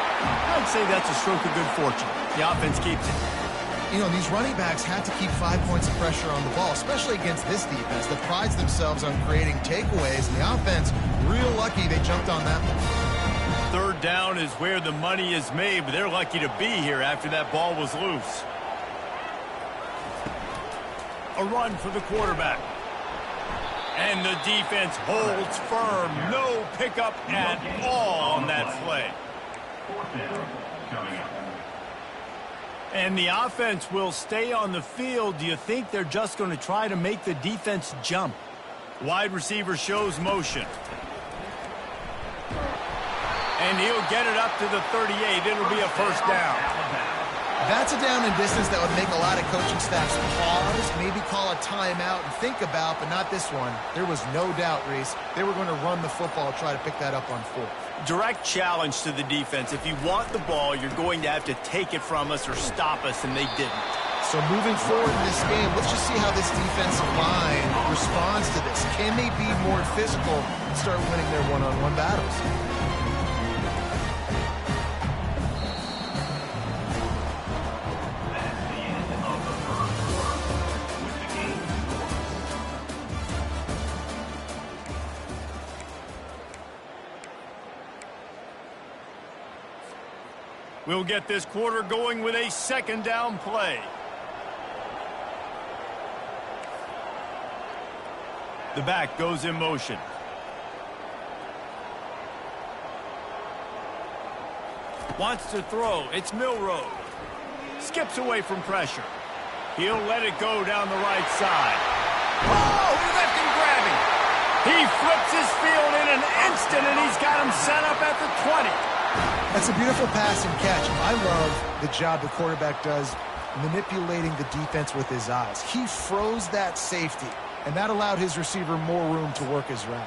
I'd say that's a stroke of good fortune. The offense keeps it. You know, these running backs had to keep 5 points of pressure on the ball, especially against this defense that prides themselves on creating takeaways. And the offense, real lucky they jumped on that one. 3rd down is where the money is made, but they're lucky to be here after that ball was loose. A run for the quarterback. And the defense holds firm. No pickup at all on that play. 4th down coming up. And the offense will stay on the field. Do you think they're just going to try to make the defense jump? Wide receiver shows motion. And he'll get it up to the 38. It'll be a first down. That's a down and distance that would make a lot of coaching staffs pause, maybe call a timeout and think about, but not this one. There was no doubt, Reese. They were going to run the football, try to pick that up on 4th. Direct challenge to the defense. If you want the ball, you're going to have to take it from us or stop us, and they didn't. So moving forward in this game, let's just see how this defensive line responds to this. Can they be more physical and start winning their one-on-one battles? We'll get this quarter going with a 2nd down play. The back goes in motion. Wants to throw. It's Milrow. Skips away from pressure. He'll let it go down the right side. Oh, he left him grabbing. He flips his field in an instant, and he's got him set up at the 20. That's a beautiful pass and catch. I love the job the quarterback does manipulating the defense with his eyes. He froze that safety, and that allowed his receiver more room to work his route.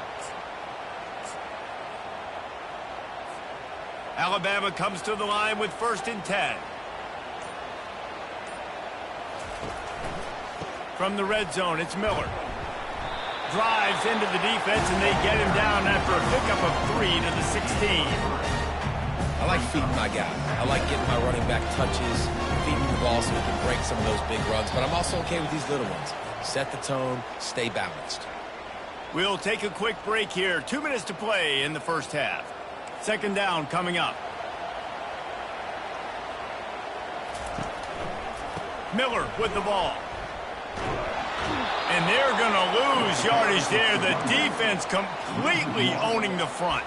Alabama comes to the line with 1st and 10. From the red zone, it's Miller. Drives into the defense, and they get him down after a pickup of 3 to the 16. I like feeding my guy. I like getting my running back touches, feeding the ball so he can break some of those big runs, but I'm also okay with these little ones. Set the tone, stay balanced. We'll take a quick break here. 2 minutes to play in the first half. 2nd down coming up. Miller with the ball. And they're going to lose yardage there. The defense completely owning the front.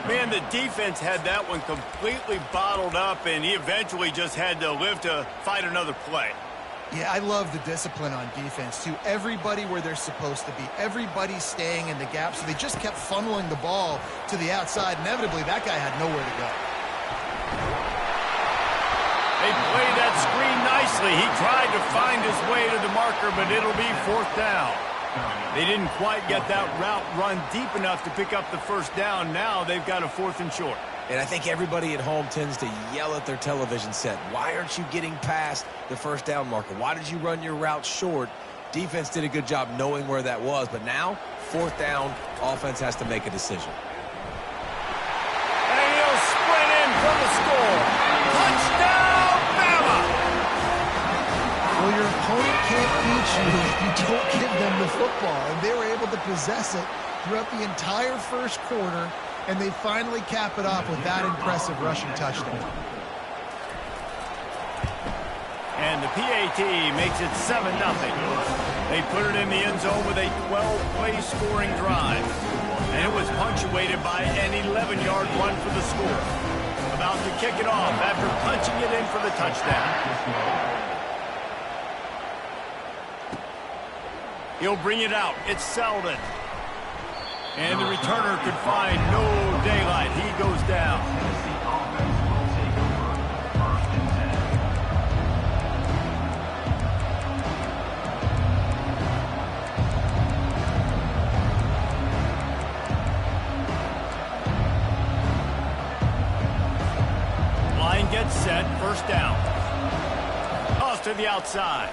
Man, the defense had that one completely bottled up, and he eventually just had to live to fight another play. Yeah, I love the discipline on defense, too. Everybody where they're supposed to be. Everybody staying in the gap, so they just kept funneling the ball to the outside. Inevitably, that guy had nowhere to go. They played that screen nicely. He tried to find his way to the marker, but it'll be 4th down. They didn't quite get that route run deep enough to pick up the 1st down. Now they've got a 4th and short. And I think everybody at home tends to yell at their television set. Why aren't you getting past the 1st down marker? Why did you run your route short? Defense did a good job knowing where that was, but now, 4th down, offense has to make a decision. And he'll sprint in for the score. Touchdown, Bama! Well, your opponent can't beat you if you don't give them the football, and they were able to possess it throughout the entire first quarter, and they finally cap it off with that impressive rushing touchdown. And the PAT makes it 7-0. They put it in the end zone with a 12-play scoring drive. And it was punctuated by an 11-yard run for the score. About to kick it off after punching it in for the touchdown. He'll bring it out. It's Selden. And the returner could find no daylight. He goes down. Line gets set. 1st down. Toss to the outside.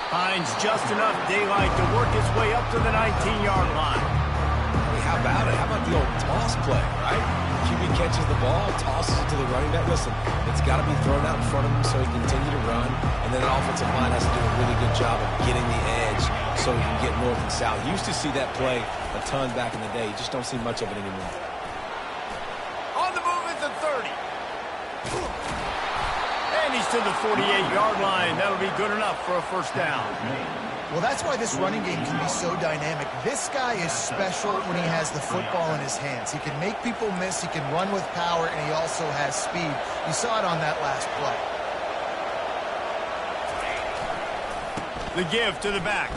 Finds just enough daylight to work his way up to the 19-yard line. Hey, how about it? How about the old toss play, right? QB catches the ball, tosses it to the running back. Listen, it's got to be thrown out in front of him so he can continue to run, and then the offensive line has to do a really good job of getting the edge so he can get north and south. You used to see that play a ton back in the day. You just don't see much of it anymore. On the move at the 30. And he's to the 48-yard line. That'll be good enough for a 1st down. Well, that's why this running game can be so dynamic. This guy is special when he has the football in his hands. He can make people miss, he can run with power, and he also has speed. You saw it on that last play. The give to the back.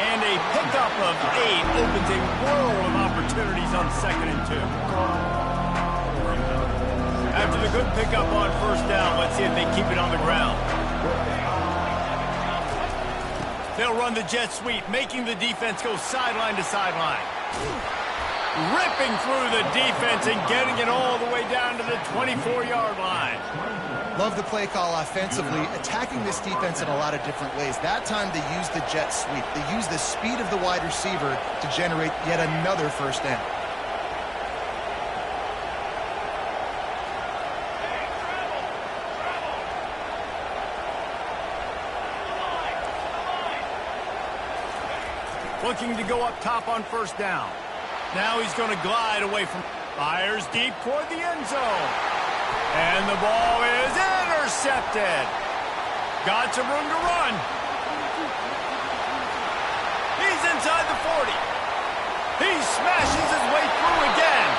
And a pickup of 8 opens a world of opportunities on 2nd and 2. After the good pickup on 1st down, let's see if they keep it on the ground. They'll run the jet sweep, making the defense go sideline to sideline. Ripping through the defense and getting it all the way down to the 24-yard line. Love the play call offensively, attacking this defense in a lot of different ways. That time they used the jet sweep. They used the speed of the wide receiver to generate yet another 1st down. Looking to go up top on 1st down. Now he's going to glide away from... Fires deep toward the end zone. And the ball is intercepted. Got some room to run. He's inside the 40. He's smashed. through again.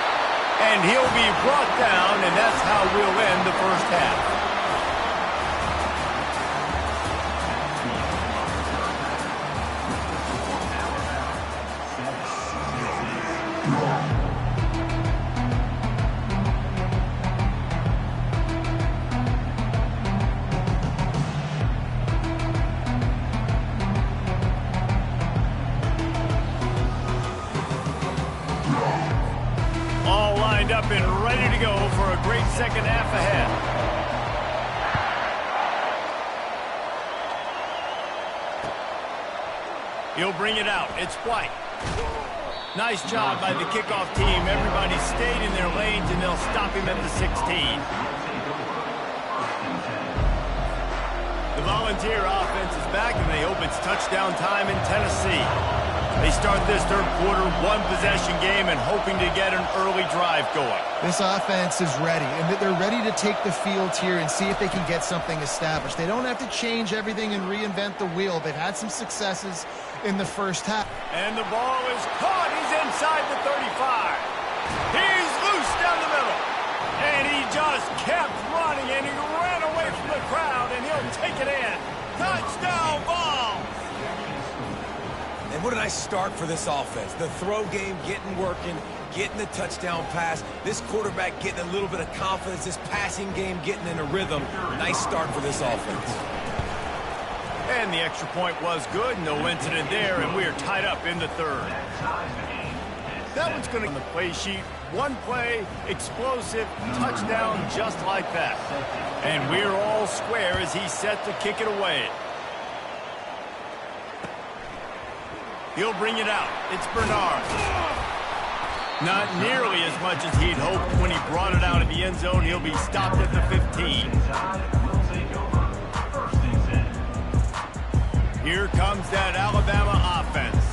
And he'll be brought down, and that's how we'll end the first half. All lined up and ready to go for a great second half ahead. He'll bring it out. It's White. Nice job by the kickoff team. Everybody stayed in their lanes, and they'll stop him at the 16. The Volunteer offense is back, and they hope it's touchdown time in Tennessee. They start this third quarter one-possession game and hoping to get an early drive going. This offense is ready, and they're ready to take the field here and see if they can get something established. They don't have to change everything and reinvent the wheel. They've had some successes in the first half. And the ball is caught. He's inside the 35. He's loose down the middle. And he just kept running, and he ran away from the crowd, and he'll take it in. Touchdown ball! And what a nice start for this offense. The throw game getting working, getting the touchdown pass. This quarterback getting a little bit of confidence. This passing game getting in a rhythm. Nice start for this offense. And the extra point was good. No incident there, and we are tied up in the third. That one's going to on the play sheet. One play, explosive, touchdown just like that. And we're all square as he's set to kick it away. He'll bring it out. It's Bernard. Not nearly as much as he'd hoped when he brought it out of the end zone. He'll be stopped at the 15. Here comes that Alabama offense.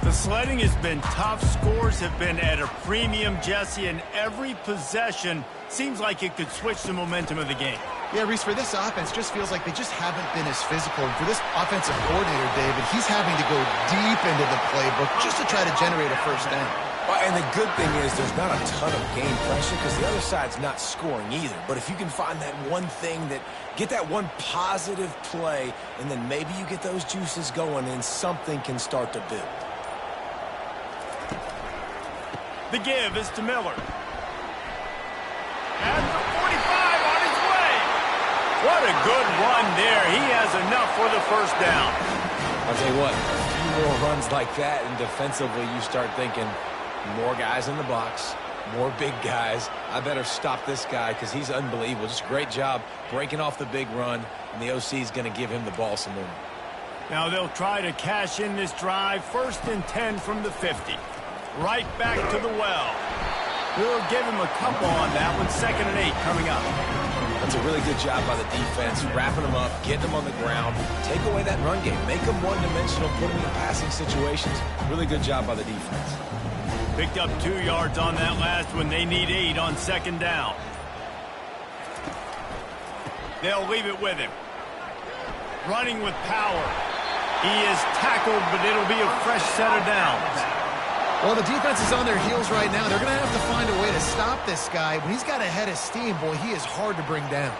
The sledding has been tough. Scores have been at a premium, Jesse, and every possession seems like it could switch the momentum of the game. Yeah, Reese, for this offense, just feels like they just haven't been as physical. And for this offensive coordinator, David, he's having to go deep into the playbook just to try to generate a first down. Well, and the good thing is there's not a ton of game pressure because the other side's not scoring either. But if you can find that one thing get that one positive play, and then maybe you get those juices going and something can start to build. The give is to Miller. And the 45 on his way. What a good run there. He has enough for the first down. I'll tell you what, a few more runs like that, and defensively you start thinking more guys in the box, more big guys. I better stop this guy because he's unbelievable. Just a great job breaking off the big run, and the OC is going to give him the ball some more. Now they'll try to cash in this drive. 1st and 10 from the 50. Right back to the well. We'll give him a couple on that one. 2nd and 8 coming up. That's a really good job by the defense, wrapping them up, getting them on the ground. Take away that run game. Make them one-dimensional, put them in passing situations. Really good job by the defense. Picked up 2 yards on that last one. They need 8 on 2nd down. They'll leave it with him. Running with power. He is tackled, but it'll be a fresh set of downs. Well, the defense is on their heels right now. They're going to have to find a way to stop this guy. When he's got a head of steam, boy, he is hard to bring down.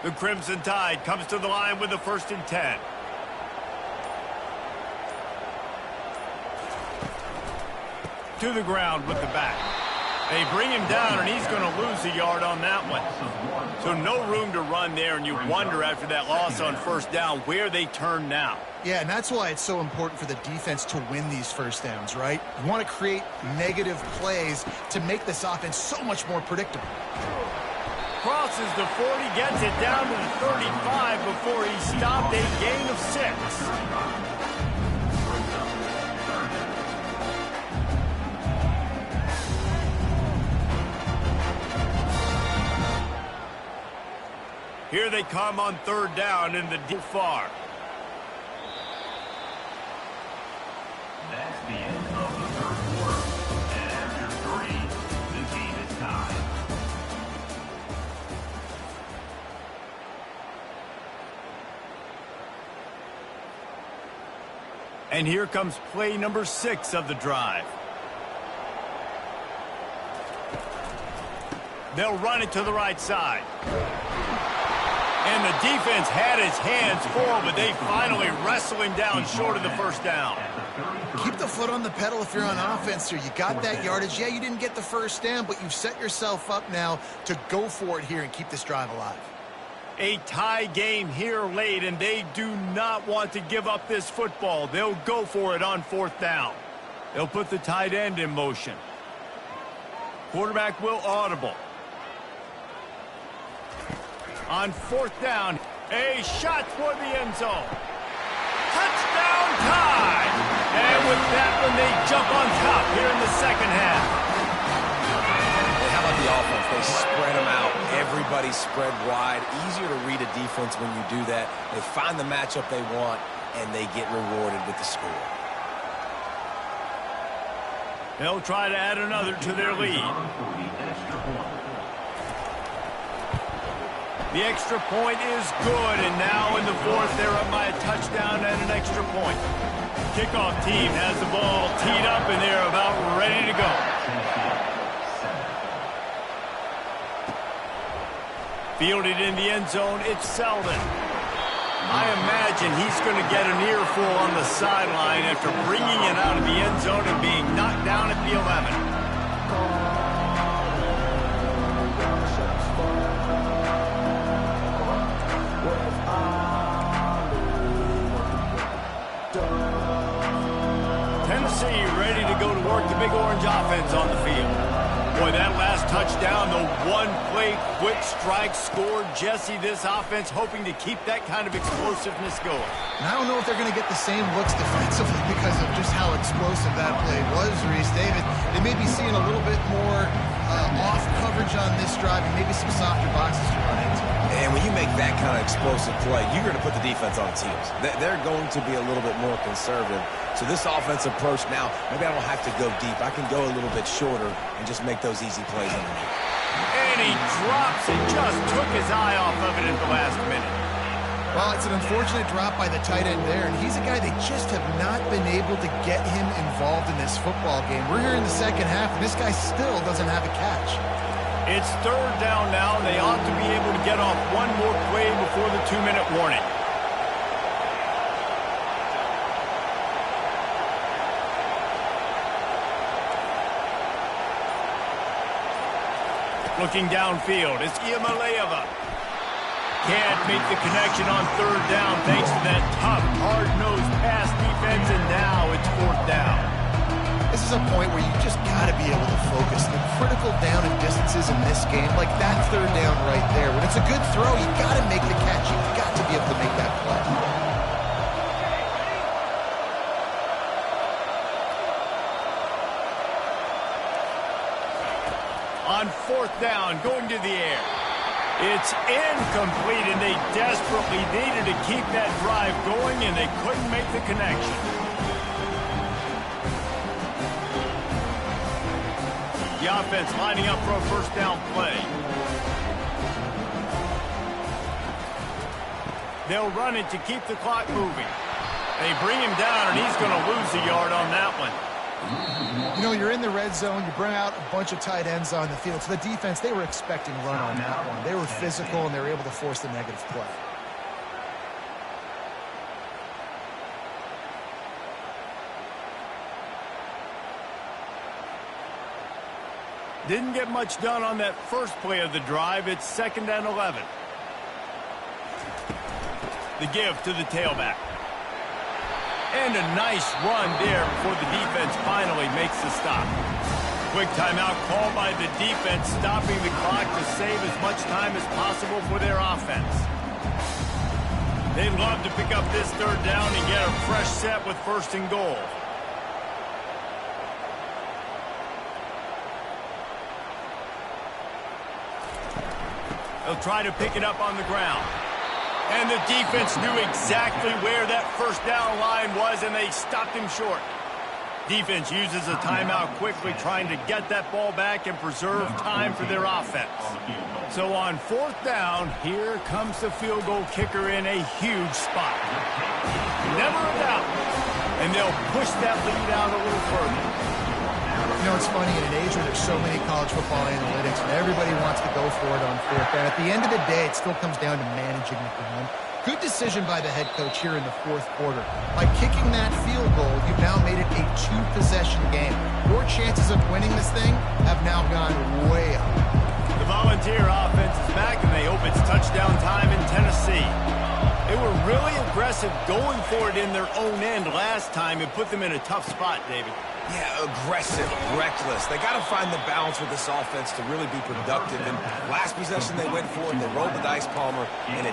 The Crimson Tide comes to the line with the 1st and 10. To the ground with the back. They bring him down, and he's going to lose a yard on that one. So no room to run there, and you wonder after that loss on 1st down where they turn now. Yeah, and that's why it's so important for the defense to win these first downs, right? You want to create negative plays to make this offense so much more predictable. Crosses the 40, gets it down to the 35 before he stopped, a gain of 6. Here they come on 3rd down in the deep far. That's the end of the 3rd quarter. And after 3, the game is tied. And here comes play number 6 of the drive. They'll run it to the right side. And the defense had his hands full, but they finally wrestle him down short of the first down. Keep the foot on the pedal if you're on offense here. You got that yardage. Yeah, you didn't get the first down, but you've set yourself up now to go for it here and keep this drive alive. A tie game here late, and they do not want to give up this football. They'll go for it on 4th down. They'll put the tight end in motion. Quarterback will audible. On 4th down, a shot toward the end zone. Touchdown tie! And with that one, they jump on top here in the second half. How about the offense? They spread them out. Everybody spread wide. Easier to read a defense when you do that. They find the matchup they want, and they get rewarded with the score. They'll try to add another to their lead. The extra point is good, and now in the 4th, they're up by a touchdown and an extra point. Kickoff team has the ball teed up, and they're about ready to go. Fielded in the end zone, it's Selden. I imagine he's going to get an earful on the sideline after bringing it out of the end zone and being knocked down at the 11. Tennessee ready to go to work, the big orange offense on the field. Boy, that last touchdown, the one-play quick strike scored. Jesse, this offense hoping to keep that kind of explosiveness going. And I don't know if they're going to get the same looks defensively because of just how explosive that play was, Reese. David, they may be seeing a little bit more off coverage on this drive and maybe some softer boxes to run into. And when you make that kind of explosive play, you're going to put the defense on its heels. They're going to be a little bit more conservative. So this offensive approach now, maybe I don't have to go deep. I can go a little bit shorter and just make those easy plays underneath. And he drops it, just took his eye off of it at the last minute. Well, it's an unfortunate drop by the tight end there, and he's a guy they just have not been able to get him involved in this football game. We're here in the second half, and this guy still doesn't have a catch. It's 3rd down now. They ought to be able to get off one more play before the 2-minute warning. Looking downfield, it's Iamaleava. Can't make the connection on 3rd down thanks to that tough, hard-nosed pass defense, and now it's 4th down. This is a point where you just got to be able to focus. The critical down and distances in this game, like that 3rd down right there. When it's a good throw, you got to make the catch. You've got to be able to make that play. On 4th down, going to the air. It's incomplete, and they desperately needed to keep that drive going, and they couldn't make the connection. The offense lining up for a 1st down play. They'll run it to keep the clock moving. They bring him down, and he's going to lose a yard on that one. You know, you're in the red zone, you bring out a bunch of tight ends on the field. So the defense, they were expecting run on that one. They were physical, and they were able to force the negative play. Didn't get much done on that first play of the drive. It's 2nd and 11. The give to the tailback. And a nice run there before the defense finally makes the stop. Quick timeout called by the defense, stopping the clock to save as much time as possible for their offense. They'd love to pick up this 3rd down and get a fresh set with 1st and goal. They'll try to pick it up on the ground. And the defense knew exactly where that 1st down line was, and they stopped him short. Defense uses a timeout quickly, trying to get that ball back and preserve time for their offense. So on 4th down, here comes the field goal kicker in a huge spot. Never a doubt. and they'll push that lead out a little further. You know, it's funny, in an age where there's so many college football analytics and everybody wants to go for it on fourth down, at the end of the day, it still comes down to managing the game. Good decision by the head coach here in the fourth quarter. By kicking that field goal, you've now made it a two-possession game. Your chances of winning this thing have now gone way up. The Volunteer offense is back, and they hope it's touchdown time in Tennessee. They were really aggressive going for it in their own end last time and put them in a tough spot, David. Yeah, aggressive, reckless. They got to find the balance with this offense to really be productive. And last possession they went for it, they rolled the dice, Palmer, and it